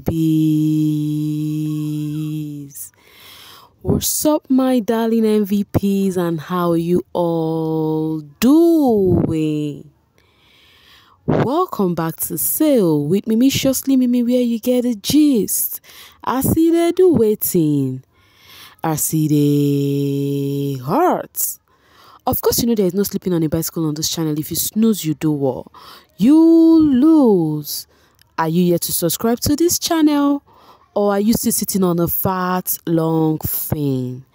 babies. What's up, my darling MVPs, and how are you all doing? Welcome back to Sale with Mimi, where you get a gist. I see they do waiting. I see the hearts. Of course, you know there is no sleeping on a bicycle on this channel. If you snooze, you do what? You lose. Are you yet to subscribe to this channel? Or are you still sitting on a fat, long thing?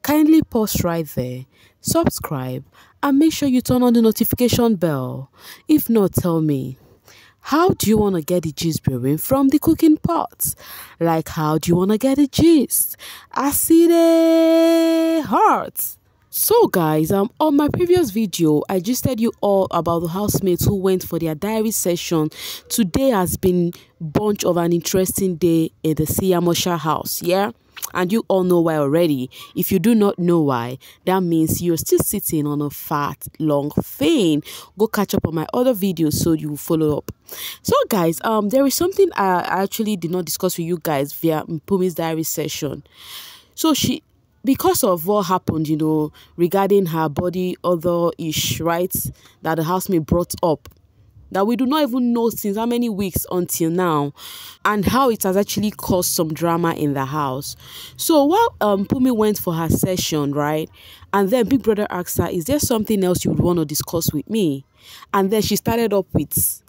Kindly pause right there, subscribe, and make sure you turn on the notification bell. If not, tell me, how do you want to get the gist brewing from the cooking pot? Like, how do you want to get the gist? I see the heart. So guys, on my previous video, I just told you all about the housemates who went for their diary session. Today has been bunch of an interesting day in the Siyamosha house, yeah? And you all know why already. If you do not know why, that means you're still sitting on a fat, long thing. Go catch up on my other videos so you will follow up. So guys, there is something I actually did not discuss with you guys via Mpumi's diary session. So because of what happened, you know, regarding her body other-ish, right, that the housemate brought up, that we do not even know since how many weeks until now, and how it has actually caused some drama in the house. So while Mpumi went for her session, right, and then Big Brother asked her, is there something else you would want to discuss with me? And then she started up with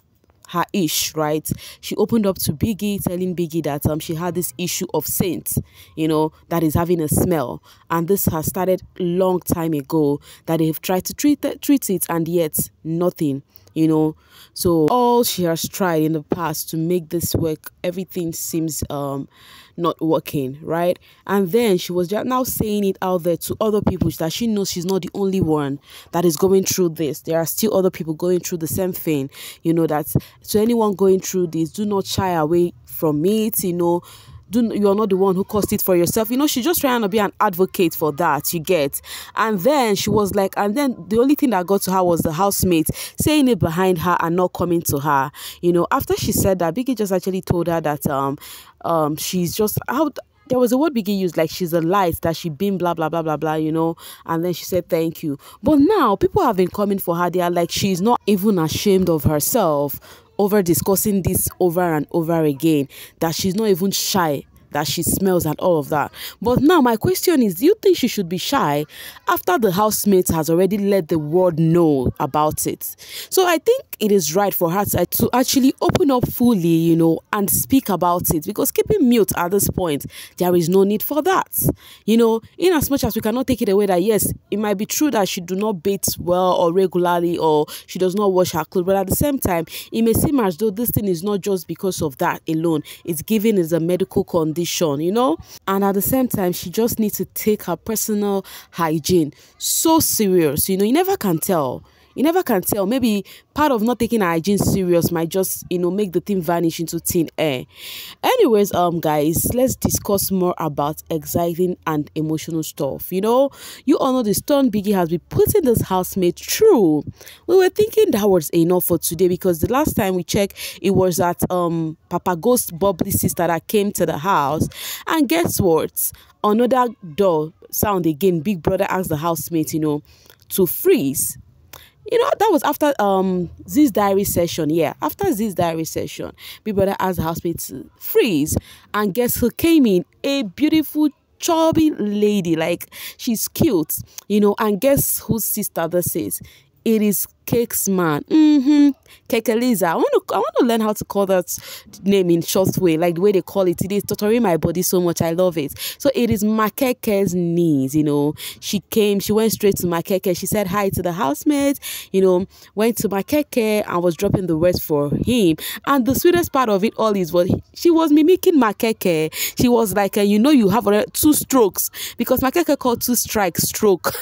her right? She opened up to Biggie, telling Biggie that she had this issue of scent, you know, that is having a smell, and this has started long time ago, that they have tried to treat it, and yet nothing, you know. So all she has tried in the past to make this work, everything seems not working, right? And then she was just now saying it out there to other people that she knows she's not the only one that is going through this. There are still other people going through the same thing, you know, that to anyone going through this, do not shy away from it, you know. You're not the one who caused it for yourself. You know, she's just trying to be an advocate for that, you get. And then she was like, and then the only thing that got to her was the housemate saying it behind her and not coming to her. You know, after she said that, Biggie just actually told her that she's just out. There was a word Biggie used, like she's a light, that she been blah, blah, blah, blah, blah, you know. And then she said, thank you. But now people have been coming for her. They are like, she's not even ashamed of herself over discussing this over and over again, that she's not even shy, that she smells and all of that. But now my question is, do you think she should be shy after the housemate has already let the world know about it? So I think it is right for her to actually open up fully, you know, and speak about it, because keeping mute at this point, there is no need for that. You know, in as much as we cannot take it away that yes, it might be true that she do not bathe well or regularly, or she does not wash her clothes, but at the same time, it may seem as though this thing is not just because of that alone. It's given as a medical condition, you know, and at the same time she just needs to take her personal hygiene so serious. You know, you never can tell. Maybe part of not taking her hygiene serious might just, you know, make the thing vanish into thin air. Anyways, guys, let's discuss more about exciting and emotional stuff. You know, you all know the stone Biggie has been putting this housemate through. We were thinking that was enough for today, because the last time we checked, it was that Papa Ghost Bubbly sister that came to the house, and guess what? Another door sound again. Big Brother asked the housemate, you know, to freeze. You know, that was after this diary session. Yeah, after this diary session, Big Brother asked the housemate to freeze, and guess who came in? A beautiful, chubby lady. Like, she's cute, you know. And guess whose sister this is? It is Cakes Man. Kekeliza. I want to learn how to call that name in short way, like the way they call it. It is torturing my body so much. I love it. So it is Makeke's niece, you know. She went straight to Makeke. She said hi to the housemate, you know, went to Makeke and was dropping the words for him. And the sweetest part of it all is what she was mimicking Makeke. She was like, you know, you have 2 strokes, because Makeke called 2 strikes stroke.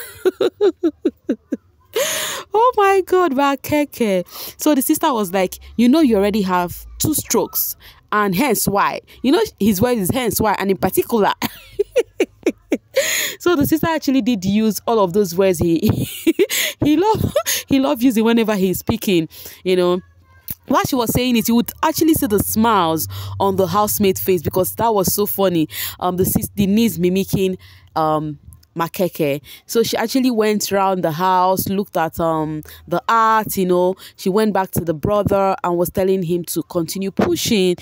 Oh my God, Makeke. So the sister was like, you know, you already have 2 strokes, and hence why. You know, his word is hence why, and in particular. So the sister actually did use all of those words he loved using whenever he's speaking, you know. while she was saying it, you would actually see the smiles on the housemate face, because that was so funny. The niece mimicking Makeke. So she actually went around the house, looked at the art, she went back to the brother and was telling him to continue pushing,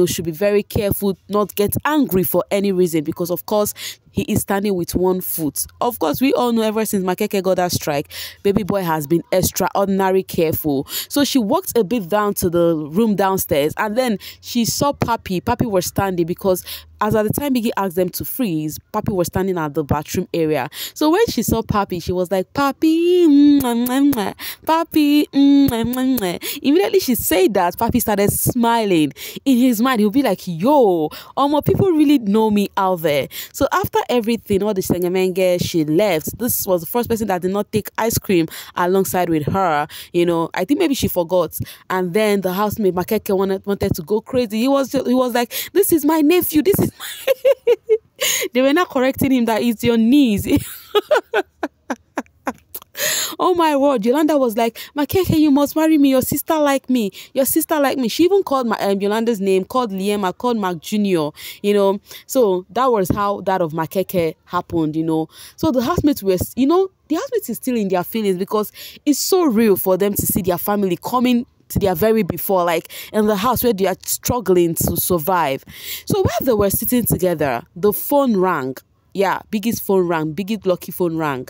should be very careful, not get angry for any reason, because of course he is standing with one foot. Of course, we all know ever since Makeke got that strike, baby boy has been extraordinary careful. So she walked a bit down to the room downstairs, and then she saw Papi. Papi was standing, because as at the time Biggie asked them to freeze, Papi was standing at the bathroom area. So when she saw Papi, she was like, Papi, Papi. Immediately she said that, Papi started smiling. In his mind, he'll be like, yo, people really know me out there. So after everything, all the sengemenge, she left. This was the first person that did not take ice cream alongside with her. I think maybe she forgot. And then the housemate Makeke wanted to go crazy. He was like, this is my nephew. This is my they were not correcting him that it's your niece. Oh my word, Yolanda was like, Makeke, you must marry me. Your sister like me. Your sister like me. She even called Yolanda's name, called Liema, called Mark Jr., So that was how that of Makeke happened, So the housemates were, the housemates is still in their feelings, because it's so real for them to see their family coming to their very before, like in the house where they are struggling to survive. So while they were sitting together, the phone rang. Yeah, Biggie's phone rang. Biggie's lucky phone rang.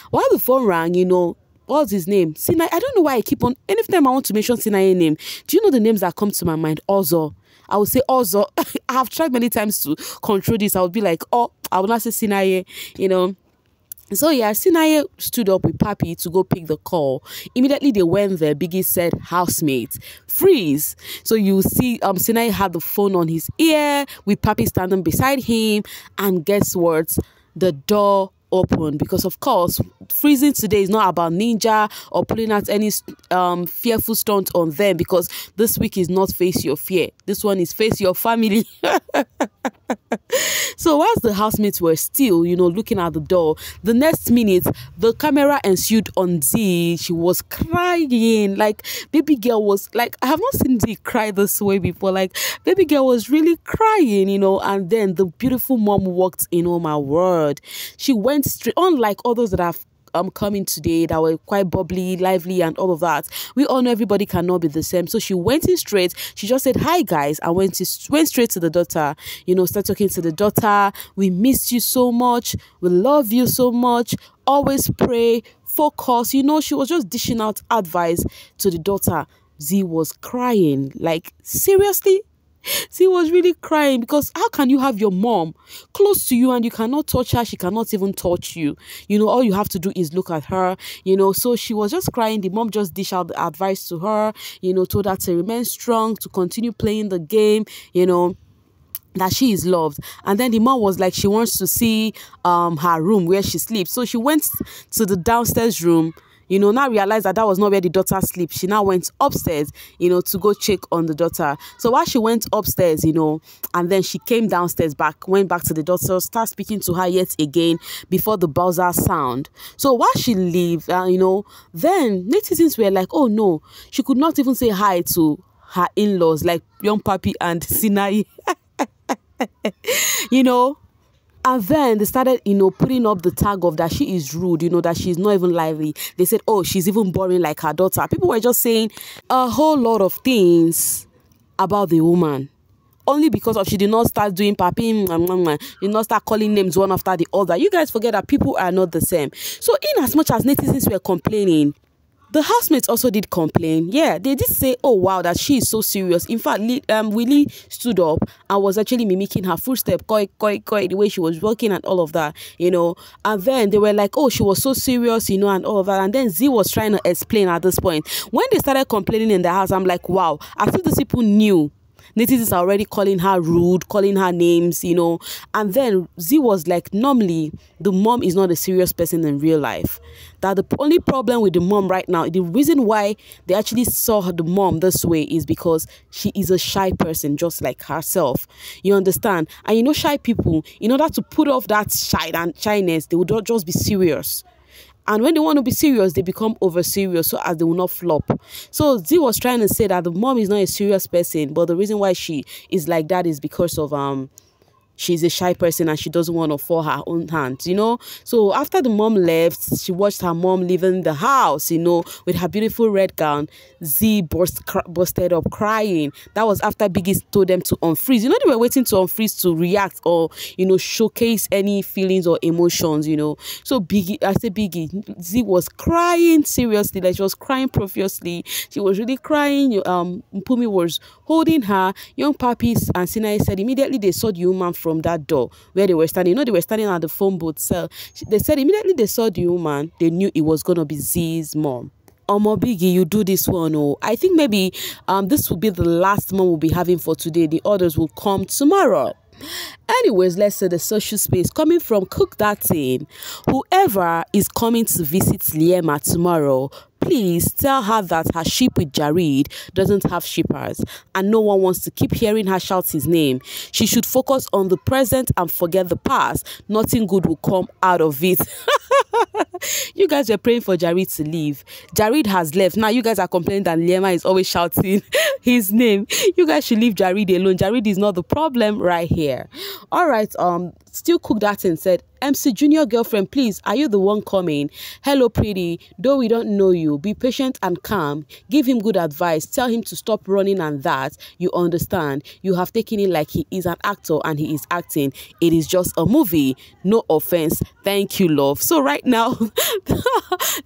While the phone rang, what's his name? Sinai. I don't know why I keep on, anytime I want to mention Sinai name, do you know the names that come to my mind? Ozo. I would say Ozo. I have tried many times to control this. I would be like, oh, I would not say Sinai, So yeah, Sinai stood up with Papi to go pick the call. Immediately they went there. Biggie said, housemate, freeze. So you see Sinai had the phone on his ear with Papi standing beside him, and guess what? The door opened, because of course freezing today is not about ninja or pulling out any fearful stunt on them, because this week is not face your fear. This one is face your family. So whilst the housemates were still, looking at the door, the next minute, the camera ensued on Z. She was crying. Like, baby girl was like, I have not seen Z cry this way before. Like, baby girl was really crying, and then the beautiful mom walked in. Oh my word. She went straight, unlike others that have coming today that were quite bubbly, lively, and all of that. We all know everybody cannot be the same. So she went in straight. She just said, hi guys, and went straight to the daughter. Start talking to the daughter. We missed you so much. We love you so much. Always pray, focus. She was just dishing out advice to the daughter. Z was crying. Like, seriously? She was really crying, because how can you have your mom close to you and you cannot touch her? She cannot even touch you. All you have to do is look at her, So she was just crying. The mom just dished out the advice to her, told her to remain strong, to continue playing the game, that she is loved. And then the mom was like, she wants to see her room where she sleeps. So she went to the downstairs room, now realized that was not where the daughter sleeps. She now went upstairs, to go check on the daughter. So while she went upstairs, and then she came downstairs went back to the daughter, started speaking to her yet again before the buzzer sound. So while she left, then netizens were like, oh no, she could not even say hi to her in-laws, like young Papi and Sinai. And then they started, putting up the tag of that she is rude, that she's not even lively. They said, oh, she's even boring like her daughter. People were just saying a whole lot of things about the woman. Only because of she did not start doing papi, did not start calling names one after the other. You guys forget that people are not the same. So in as much as netizens were complaining, the housemates also did complain. Yeah, they did say, oh, wow, that she is so serious. In fact, Willie stood up and was actually mimicking her footstep, koi, the way she was walking and all of that, And then they were like, oh, she was so serious, and all of that. And then Z was trying to explain at this point. When they started complaining in the house, I'm like, wow, I think these people knew. Netizens are already calling her rude, calling her names, And then Z was like, normally, the mom is not a serious person in real life. That the only problem with the mom right now, the reason why they actually saw the mom this way is because she is a shy person, just like herself. You understand? And shy people, in order to put off that shyness, they would not just be serious. And when they want to be serious, they become over serious so as they will not flop. So Z was trying to say that the mom is not a serious person, but the reason why she is like that is because of she's a shy person and she doesn't want to fall her own hands, So after the mom left, she watched her mom leaving the house, with her beautiful red gown. Z busted up crying. That was after Biggie told them to unfreeze. They were waiting to unfreeze to react or, showcase any feelings or emotions, So Biggie, Z was crying seriously, like she was crying profusely. She was really crying. Mpumi was holding her. Young Papis and Sinai said immediately they saw the woman from that door where they were standing. They were standing at the phone booth cell. They said immediately they saw the woman, they knew it was going to be Z's mom. Omo Biggie, you do this one. Oh, I think maybe this will be the last one we'll be having for today. The others will come tomorrow. Anyways, let's say the social space coming from Cook That Thing. Whoever is coming to visit Liema tomorrow, please tell her that her ship with Jared doesn't have shippers and no one wants to keep hearing her shout his name. She should focus on the present and forget the past. Nothing good will come out of it. You guys were praying for Jared to leave. Jared has left. Now you guys are complaining that Liema is always shouting his name. You guys should leave Jared alone. Jared is not the problem right here. All right, still Cook That and said, MC Junior girlfriend, please, are you the one coming? Hello, pretty. Though we don't know you, be patient and calm. Give him good advice. Tell him to stop running and that. You understand. You have taken it like he is an actor and he is acting. It is just a movie. No offense. Thank you, love. So right now,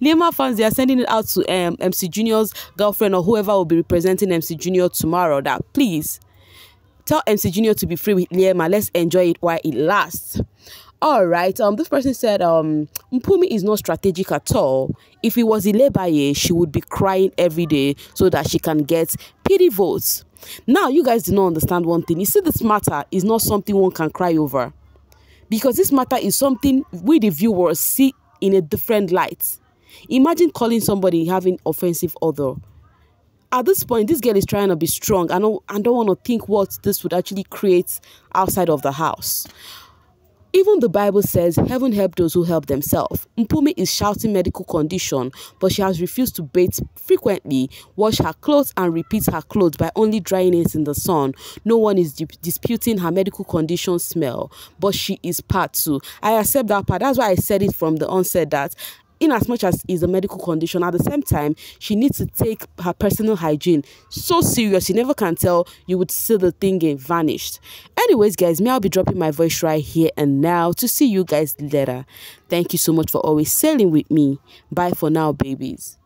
Liema fans, they are sending it out to MC Junior's girlfriend or whoever will be representing MC Junior tomorrow that please tell MC Junior to be free with Liema. Let's enjoy it while it lasts. All right. This person said, Mpumi is not strategic at all. If it was Ilebaye, she would be crying every day so that she can get pity votes. Now, you guys do not understand one thing. You see, this matter is not something one can cry over. Because this matter is something we, the viewers, see in a different light. Imagine calling somebody having offensive odor. At this point, this girl is trying to be strong. I don't want to think what this would actually create outside of the house. Even the Bible says, heaven help those who help themselves. Mpumi is shouting medical condition, but she has refused to bathe frequently, wash her clothes and repeat her clothes by only drying it in the sun. No one is disputing her medical condition smell, but she is part too. I accept that part. That's why I said it from the onset that in as much as is a medical condition, at the same time, she needs to take her personal hygiene so serious. You never can tell, you would see the thing get vanished. Anyways, guys, I'll be dropping my voice right here and now to see you guys later. Thank you so much for always sailing with me. Bye for now, babies.